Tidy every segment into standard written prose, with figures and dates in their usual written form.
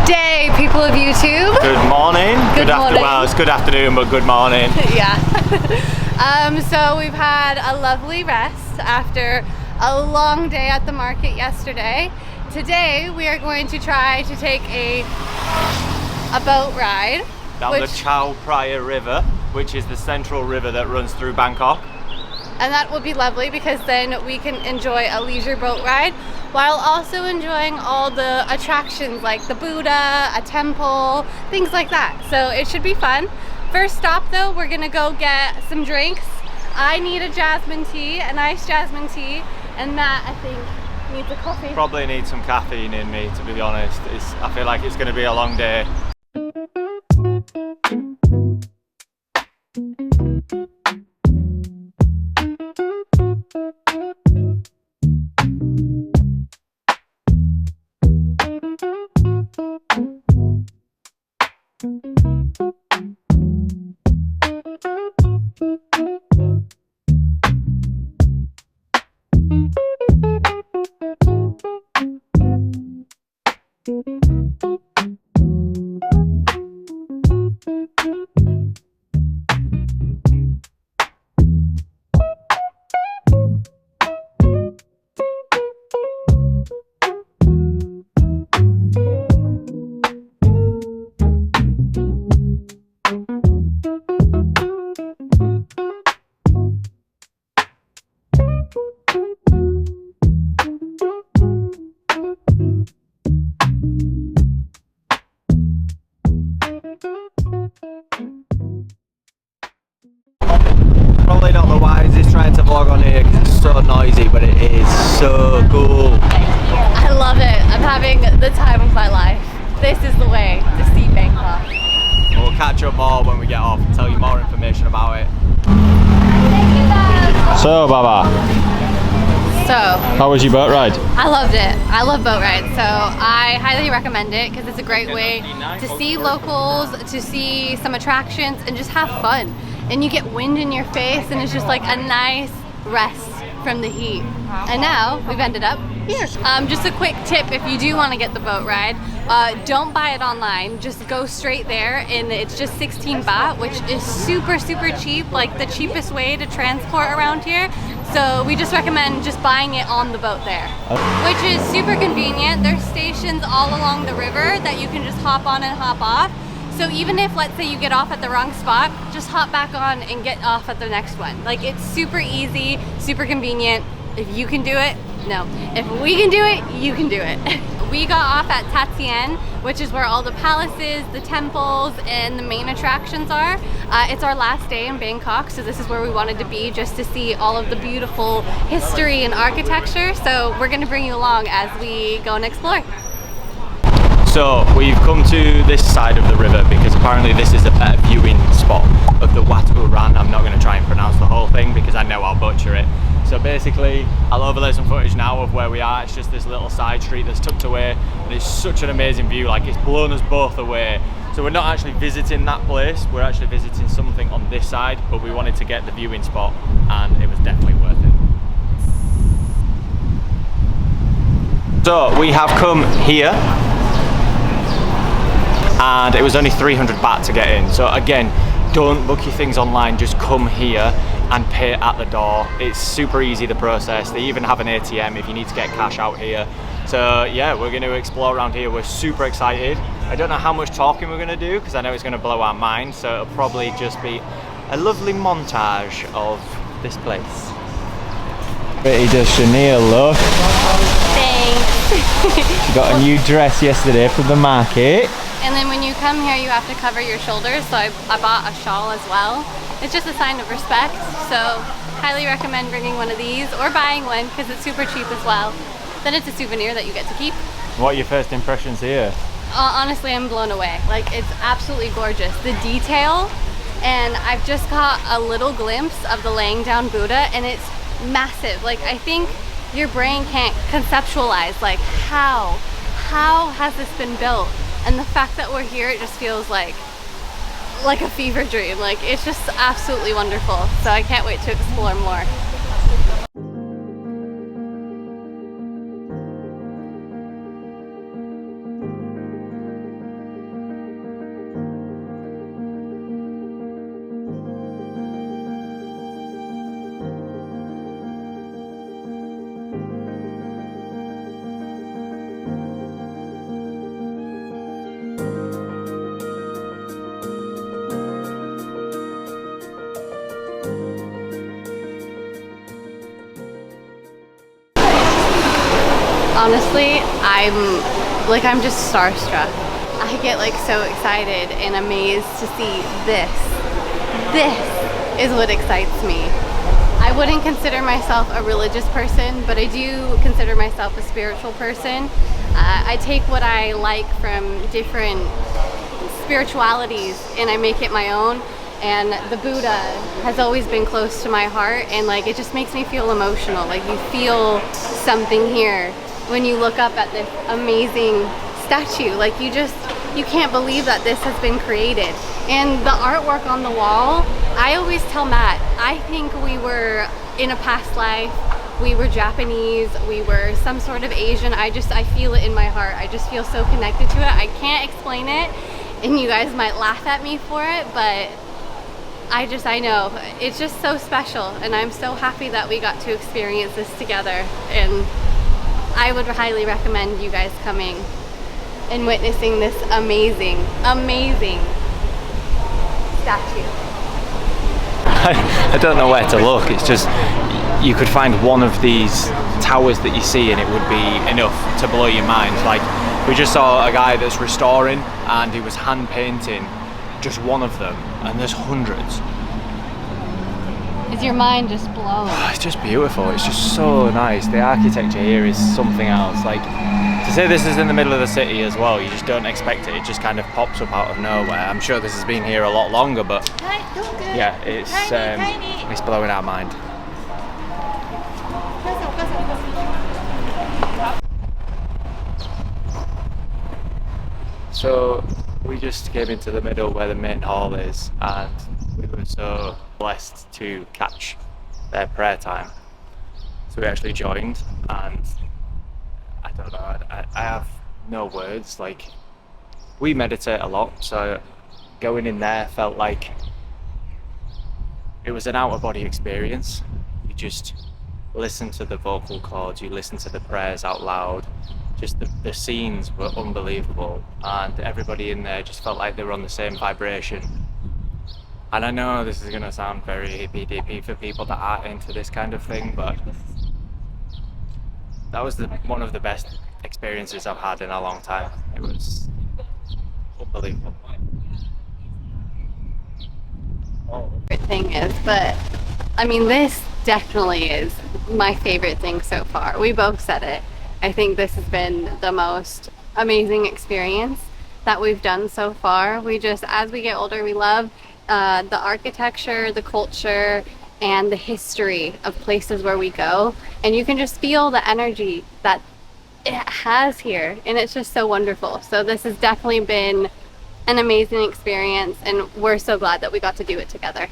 day, people of YouTube. Good morning. Good morning. Well, it's good afternoon, but good morning. Yeah. So we've had a lovely rest after a long day at the market yesterday. Today we are going to try to take a boat ride Down the Chao Phraya River, which is the central river that runs through Bangkok. And that will be lovely because then we can enjoy a leisure boat ride while also enjoying all the attractions like the Buddha, a temple, things like that. So it should be fun. First stop though, we're gonna go get some drinks. I need a jasmine tea, a nice jasmine tea, and Matt, I think, needs a coffee. Probably need some caffeine in me, to be honest. I feel like it's gonna be a long day. Probably not the wisest trying to vlog on here because it's so noisy, but it is so cool. I love it. I'm having the time of my life. This is the way to see Bangkok. We'll catch up more when we get off and tell you more information about it. So, Baba, So, how was your boat ride? I loved it. I love boat rides, so I highly recommend it because it's a great way to see locals, to see some attractions, and just have fun. And you get wind in your face, and it's just like a nice rest from the heat. And now we've ended up here. Just a quick tip: if you do want to get the boat ride, don't buy it online. Just go straight there, and it's just 16 baht, which is super cheap, like the cheapest way to transport around here. So we just recommend just buying it on the boat there, which is super convenient. There's stations all along the river that you can just hop on and hop off. So even if, let's say, you get off at the wrong spot, just hop back on and get off at the next one. Like, it's super easy, super convenient. If you can do it, no. If we can do it, you can do it. We got off at Tat Sien, which is where all the palaces, the temples, and the main attractions are. It's our last day in Bangkok, so this is where we wanted to be, just to see all of the beautiful history and architecture. So we're gonna bring you along as we go and explore. So we've come to this side of the river because apparently this is a better viewing spot of the Wat Pho. I'm not going to try and pronounce the whole thing because I know I'll butcher it. So basically, I'll overlay some footage now of where we are. It's just this little side street that's tucked away, and it's such an amazing view. Like, it's blown us both away. So we're not actually visiting that place, we're actually visiting something on this side, but we wanted to get the viewing spot, and it was definitely worth it. So we have come here, and it was only 300 baht to get in. So again, don't book your things online, just come here and pay at the door. It's super easy, the process. They even have an ATM if you need to get cash out here. So yeah, we're going to explore around here. We're super excited. I don't know how much talking we're going to do because I know it's going to blow our minds, so it'll probably just be a lovely montage of this place. Pretty does Chanel look. Thanks. She got a new dress yesterday from the market. And then when you come here, you have to cover your shoulders, so I bought a shawl as well. It's just a sign of respect, so highly recommend bringing one of these or buying one because it's super cheap as well. Then it's a souvenir that you get to keep. What are your first impressions here? Honestly, I'm blown away. Like, it's absolutely gorgeous. The detail, and I've just got a little glimpse of the laying down Buddha, and it's massive. Like, I think your brain can't conceptualize, like, how has this been built? And the fact that we're here, it just feels like a fever dream. Like, it's just absolutely wonderful. So I can't wait to explore more. honestly, I'm just starstruck. I get like so excited and amazed to see this. This is what excites me. I wouldn't consider myself a religious person, but I do consider myself a spiritual person. I take what I like from different spiritualities and I make it my own. And the Buddha has always been close to my heart, and like it just makes me feel emotional. Like you feel something here when you look up at this amazing statue. Like you can't believe that this has been created. And the artwork on the wall, I always tell Matt, I think we were in a past life, we were Japanese, we were some sort of Asian. I feel it in my heart. I just feel so connected to it. I can't explain it, and you guys might laugh at me for it, but I know. It's just so special, and I'm so happy that we got to experience this together. And I would highly recommend you guys coming and witnessing this amazing, amazing statue. I don't know where to look. It's just, you could find one of these towers that you see and it would be enough to blow your mind. Like, we just saw a guy that's restoring and he was hand painting just one of them, and there's hundreds. Is your mind just blown? It's just beautiful. It's just so nice. The architecture here is something else. Like, to say this is in the middle of the city as well, you just don't expect it. It just kind of pops up out of nowhere. I'm sure this has been here a lot longer, but yeah, it's blowing our mind. So we just came into the middle where the main hall is, and we were so blessed to catch their prayer time. So we actually joined, and I don't know, I have no words. Like, we meditate a lot, so going in there felt like it was an out-of-body experience. You just listen to the vocal cords, you listen to the prayers out loud. Just the scenes were unbelievable, and everybody in there just felt like they were on the same vibration. And I know this is going to sound very hippy-dippy for people that aren't into this kind of thing, but that was one of the best experiences I've had in a long time. It was unbelievable. Thing is, but I mean, this definitely is my favorite thing so far. We both said it. I think this has been the most amazing experience that we've done so far. As we get older, we love the architecture, the culture, and the history of places where we go. And you can just feel the energy that it has here. And it's just so wonderful. So this has definitely been an amazing experience. And we're so glad that we got to do it together.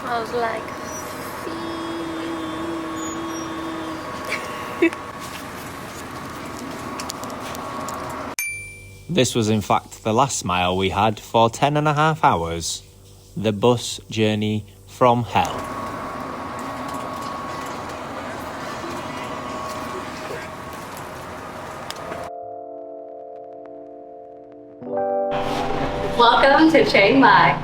Smells like This was in fact the last mile we had for 10.5 hours. The bus journey from hell. Welcome to Chiang Mai.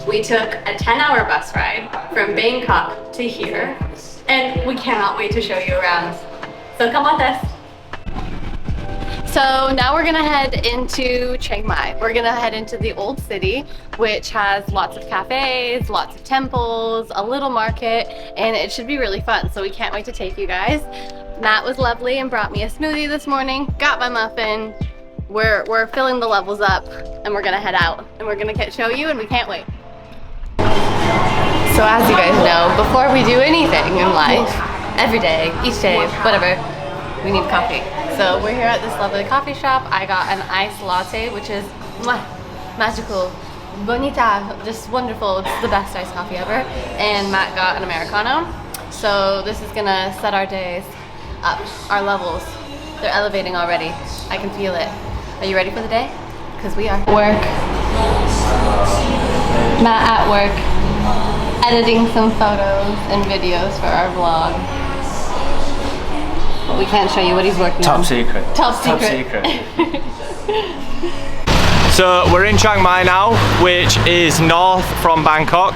We took a 10-hour bus ride from Bangkok to here, and we cannot wait to show you around. So come with us. So now we're gonna head into Chiang Mai. We're gonna head into the old city, which has lots of cafes, lots of temples, a little market, and it should be really fun. So we can't wait to take you guys. Matt was lovely and brought me a smoothie this morning, got my muffin. We're filling the levels up and we're gonna head out and we're gonna show you, and we can't wait. So as you guys know, before we do anything in life, every day, each day, whatever, we need coffee. So we're here at this lovely coffee shop. I got an iced latte, which is magical, bonita, just wonderful. It's the best iced coffee ever. And Matt got an Americano. So this is gonna set our days up, our levels. They're elevating already. I can feel it. Are you ready for the day? Because we are. Work. Matt at work, editing some photos and videos for our vlog. But we can't show you what he's working on. Top secret. Top secret. Top secret. So we're in Chiang Mai now, which is north from Bangkok,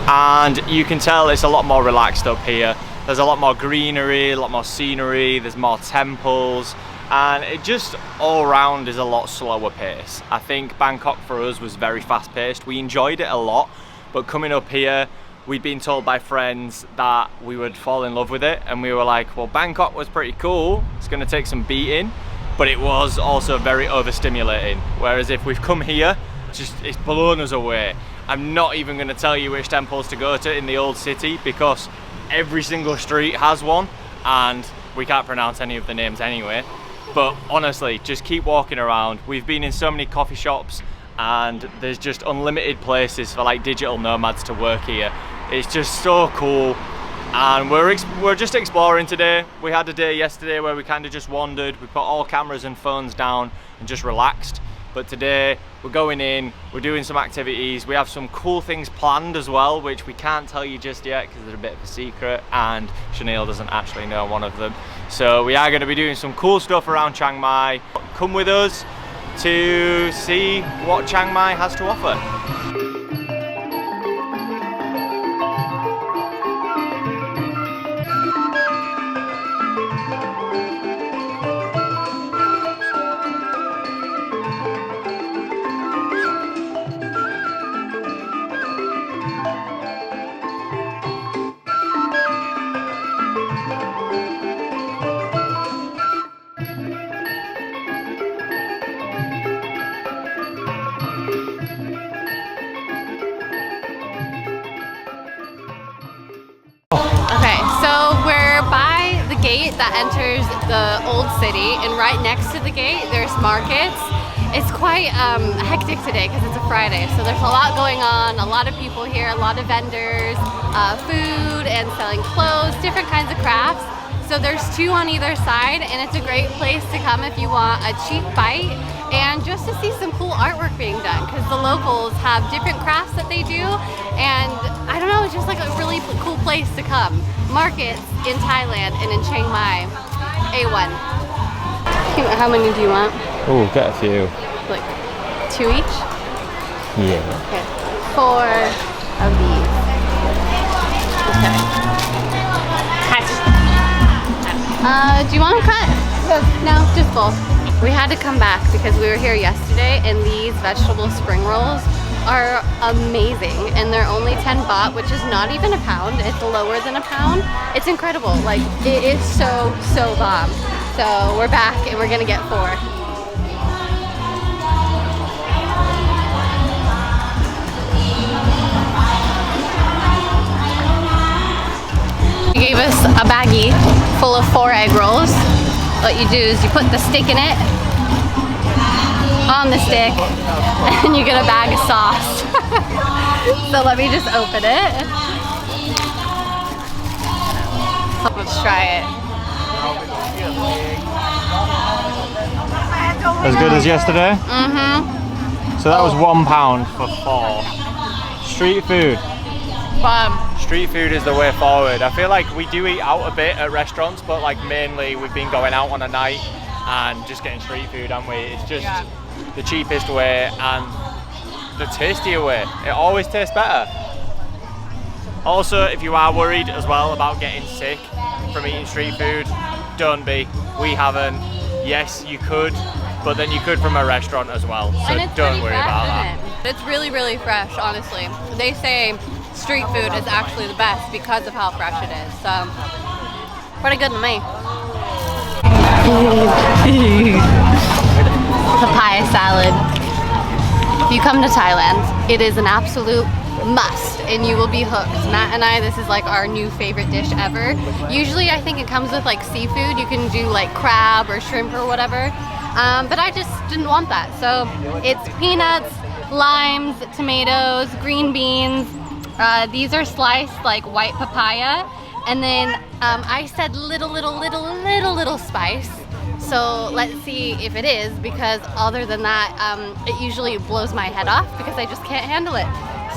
and you can tell it's a lot more relaxed up here. There's a lot more greenery, a lot more scenery, there's more temples, and it just all around is a lot slower pace. I think Bangkok for us was very fast paced. We enjoyed it a lot, but coming up here, we'd been told by friends that we would fall in love with it, and we were like, well, Bangkok was pretty cool, it's gonna take some beating, but it was also very overstimulating. Whereas if we've come here, it's blown us away. I'm not even gonna tell you which temples to go to in the old city because every single street has one and we can't pronounce any of the names anyway. But honestly, just keep walking around. We've been in so many coffee shops and there's just unlimited places for like digital nomads to work here. It's just so cool, and we're just exploring today. We had a day yesterday where we kind of just wandered. We put all cameras and phones down and just relaxed. But today we're going in, we're doing some activities. We have some cool things planned as well, which we can't tell you just yet because they're a bit of a secret, and Chanel doesn't actually know one of them. So we are going to be doing some cool stuff around Chiang Mai. Come with us to see what Chiang Mai has to offer. Gate that enters the old city, and right next to the gate there's markets. It's quite hectic today because it's a Friday, so there's a lot going on, a lot of people here, a lot of vendors, food and selling clothes, different kinds of crafts. So there's two on either side, and it's a great place to come if you want a cheap bite and just to see some cool artwork being done, because the locals have different crafts that they do, and I don't know, it's just like a really cool place to come. Markets in Thailand and in Chiang Mai, A1. How many do you want? Oh, get a few. Like 2 each? Yeah. Okay, 4 of these. Okay. Do you want to cut? No, just both. We had to come back because we were here yesterday, and these vegetable spring rolls are amazing, and they're only 10 baht, which is not even a pound. It's lower than a pound. It's incredible. Like, it is so bomb. So we're back and we're gonna get 4. He gave us a baggie full of 4 egg rolls. What you do is you put the stick in it, on the stick, and you get a bag of sauce. So let me just open it. Let's try it. As good as yesterday? Mm-hmm. So that was £1 for 4. Street food. Street food is the way forward. I feel like we do eat out a bit at restaurants, but like mainly we've been going out on a night and just getting street food, haven't we? It's just the cheapest way, and the tastier way. It always tastes better. Also, if you are worried as well about getting sick from eating street food, don't be. We haven't. Yes, you could, but then you could from a restaurant as well. So don't worry about that. It's really, really fresh, honestly. They say street food is actually the best because of how fresh it is. So, pretty good to me. Papaya salad. If you come to Thailand, it is an absolute must and you will be hooked. Matt and I, this is like our new favorite dish ever. Usually I think it comes with like seafood. You can do like crab or shrimp or whatever. But I just didn't want that. So it's peanuts, limes, tomatoes, green beans. These are sliced like white papaya. And then I said little spice. So let's see if it is, because other than that, it usually blows my head off because I just can't handle it.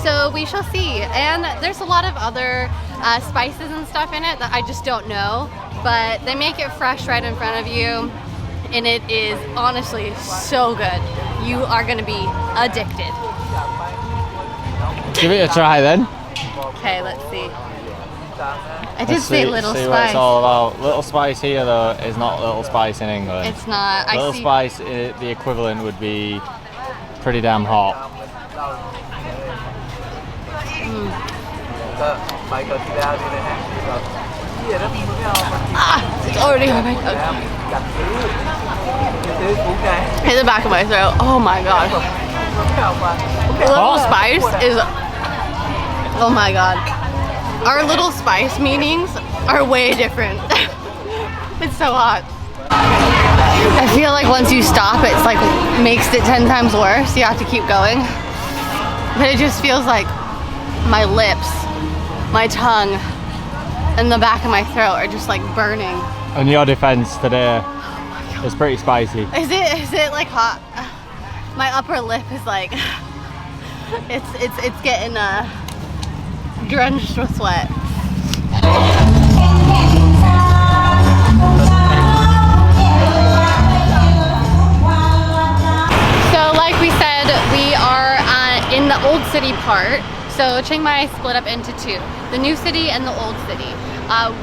So we shall see. And there's a lot of other spices and stuff in it that I just don't know, but they make it fresh right in front of you. And it is honestly so good. You are gonna be addicted. Give it a try then. Okay, let's see. I did say little see spice. What it's all about. Little spice here though is not little spice in England. It's not. Little spice, the equivalent would be pretty damn hot. It's already on my tongue. Hit the back of my throat. Oh my god. Little spice is. Oh my god. Our little spice meanings are way different. It's so hot. I feel like once you stop, it's like makes it 10 times worse. You have to keep going. But it just feels like my lips, my tongue, and the back of my throat are just like burning. On your defense today, it's pretty spicy. Is it like hot? My upper lip is like it's getting drenched with sweat. So like we said, we are in the old city part. So Chiang Mai is split up into two, the new city and the old city.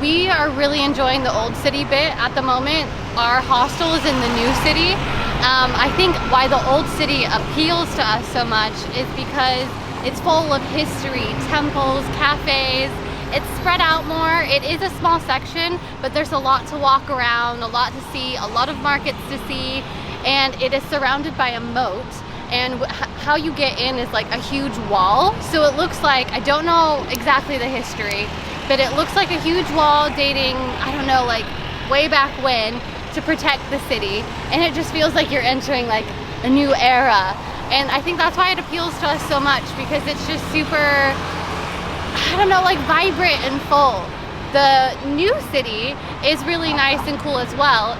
We are really enjoying the old city bit at the moment. Our hostel is in the new city. I think why the old city appeals to us so much is because it's full of history, temples, cafes. It's spread out more. It is a small section, but there's a lot to walk around, a lot to see, a lot of markets to see, and it is surrounded by a moat. And how you get in is like a huge wall. So it looks like, I don't know exactly the history, but it looks like a huge wall dating, I don't know, like way back when, to protect the city. And it just feels like you're entering like a new era. And I think that's why it appeals to us so much, because it's just super, I don't know, like vibrant and full. The new city is really nice and cool as well.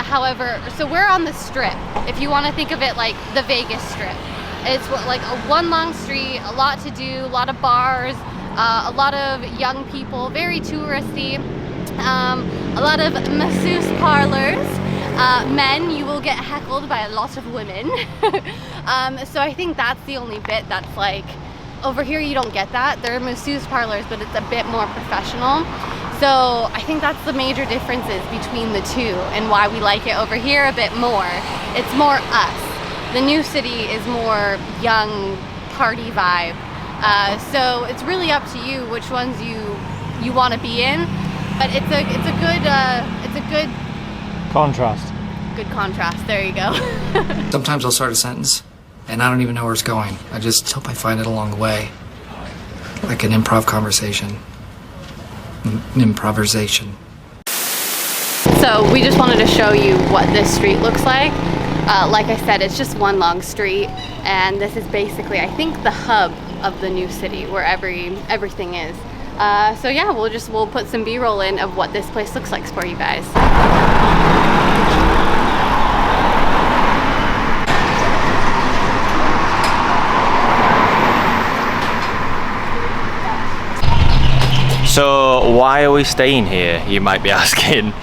However, so we're on the Strip, if you want to think of it like the Vegas Strip. It's like a one long street, a lot to do, a lot of bars, a lot of young people, very touristy, a lot of masseuse parlors. Men, you will get heckled by a lot of women. So I think that's the only bit that's like, over here you don't get that. There are masseuse parlors, but it's a bit more professional. So I think that's the major differences between the two and why we like it over here a bit more. It's more us. The new city is more young party vibe. So it's really up to you which ones you want to be in. But it's a good contrast. Good contrast. There you go. Sometimes I'll start a sentence and I don't even know where it's going. I just hope I find it along the way. Like an improv conversation. Improvisation. So we just wanted to show you what this street looks like. Like I said, it's just one long street, and this is basically, I think, the hub of the new city where everything is. So yeah, we'll put some B-roll in of what this place looks like for you guys. So why are we staying here, you might be asking.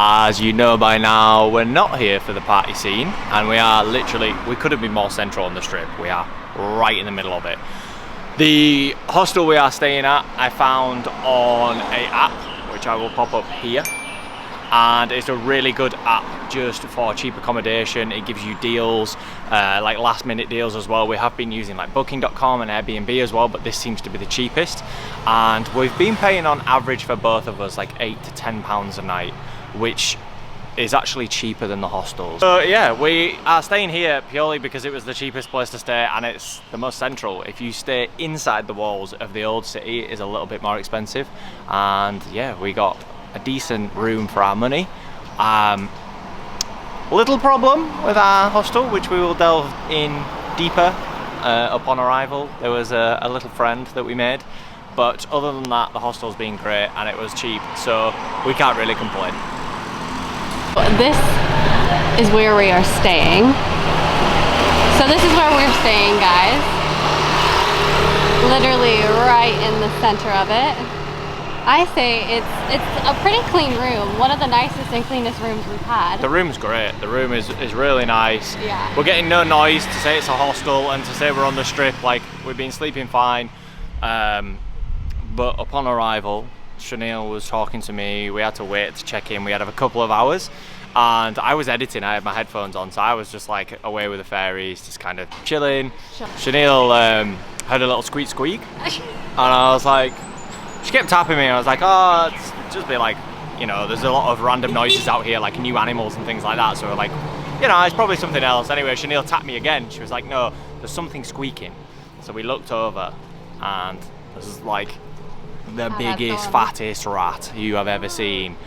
As you know by now, we're not here for the party scene, and we are literally, we couldn't be more central on the strip. We are right in the middle of it. The hostel we are staying at, I found on an app, which I will pop up here. And it's a really good app just for cheap accommodation. It gives you deals, like last minute deals as well. We have been using like booking.com and Airbnb as well, but this seems to be the cheapest. And we've been paying on average for both of us like £8 to £10 a night, which is actually cheaper than the hostels. So yeah, we are staying here purely because it was the cheapest place to stay and it's the most central. If you stay inside the walls of the old city, it is a little bit more expensive. And yeah, we got a decent room for our money. Little problem with our hostel, which we will delve in deeper upon arrival. There was a little friend that we made, but other than that, the hostel's been great and it was cheap, so we can't really complain. This is where we are staying. So this is where we're staying, guys. Literally right in the center of it. I say it's a pretty clean room. One of the nicest and cleanest rooms we've had. The room's great. The room is really nice. Yeah. We're getting no noise to say it's a hostel and to say we're on the strip. Like, we've been sleeping fine. But upon arrival, Chanel was talking to me. We had to wait to check in. We had a couple of hours. And I was editing, I had my headphones on, so I was just like away with the fairies, just kind of chilling. Sure. Chanel heard a little squeak squeak. And I was like, she kept tapping me, and I was like, oh, it's just be like, you know, there's a lot of random noises out here, like new animals and things like that. So we're like, you know, it's probably something else. Anyway, Chanel tapped me again. She was like, no, there's something squeaking. So we looked over, and this is like the biggest, fattest rat you have ever seen.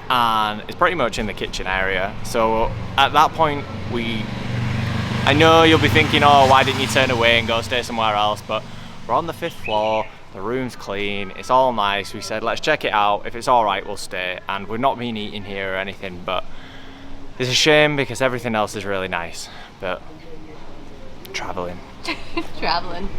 And it's pretty much in the kitchen area. So at that point, I know you'll be thinking, oh, why didn't you turn away and go stay somewhere else? But we're on the 5th floor. The room's clean, it's all nice. We said, let's check it out. If it's all right, we'll stay. And we've not been eating here or anything, but it's a shame because everything else is really nice. But traveling. Traveling.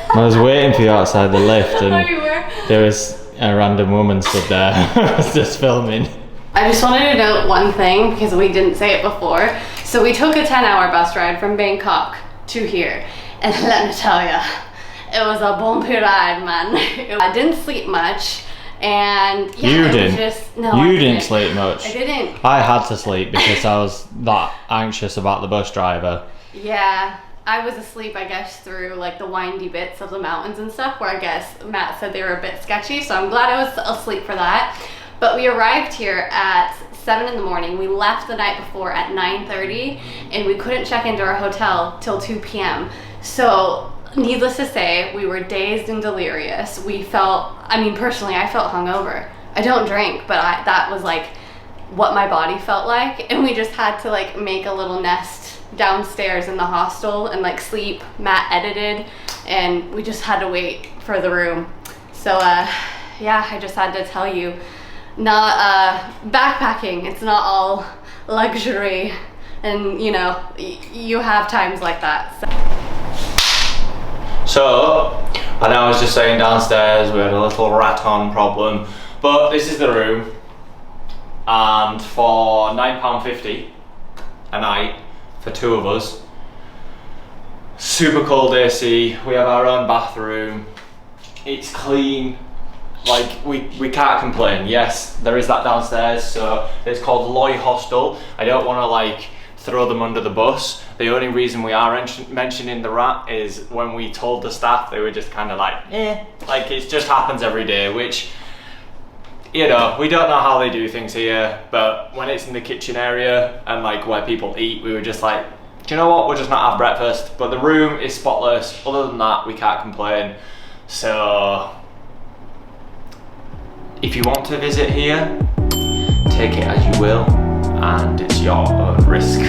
I was waiting for you outside the lift and Oh, you were? there was a random woman stood there. I was just filming. I just wanted to note one thing because we didn't say it before. So we took a 10-hour bus ride from Bangkok to here. And let me tell you, it was a bumpy ride, man. I didn't sleep much. And yeah, You it was didn't. just, no, You I didn't sleep much. I didn't. I had to sleep because I was that anxious about the bus driver. Yeah. I was asleep, I guess, through like the windy bits of the mountains and stuff where I guess Matt said they were a bit sketchy, so I'm glad I was asleep for that. But we arrived here at 7 in the morning. We left the night before at 9:30 and we couldn't check into our hotel till 2 p.m. So needless to say, we were dazed and delirious. We felt, I mean, personally, I felt hungover. I don't drink, but that was like what my body felt like. And we just had to like make a little nest downstairs in the hostel and like sleep. Matt edited and we just had to wait for the room. So yeah, I just had to tell you, not backpacking, it's not all luxury, and you know, you have times like that. So, and I was just saying downstairs we had a little raton problem, but this is the room, and for £9.50 a night for 2 of us, super cold AC, we have our own bathroom, it's clean, like we can't complain. Yes, there is that downstairs, so it's called Loy Hostel. I don't want to like throw them under the bus. The only reason we are mentioning the rat is when we told the staff, they were just kind of like, like it just happens every day, which, you know, we don't know how they do things here, but when it's in the kitchen area and like where people eat, we were just like, do you know what, we'll just not have breakfast. But the room is spotless. Other than that, we can't complain. So if you want to visit here, take it as you will, and it's your own risk.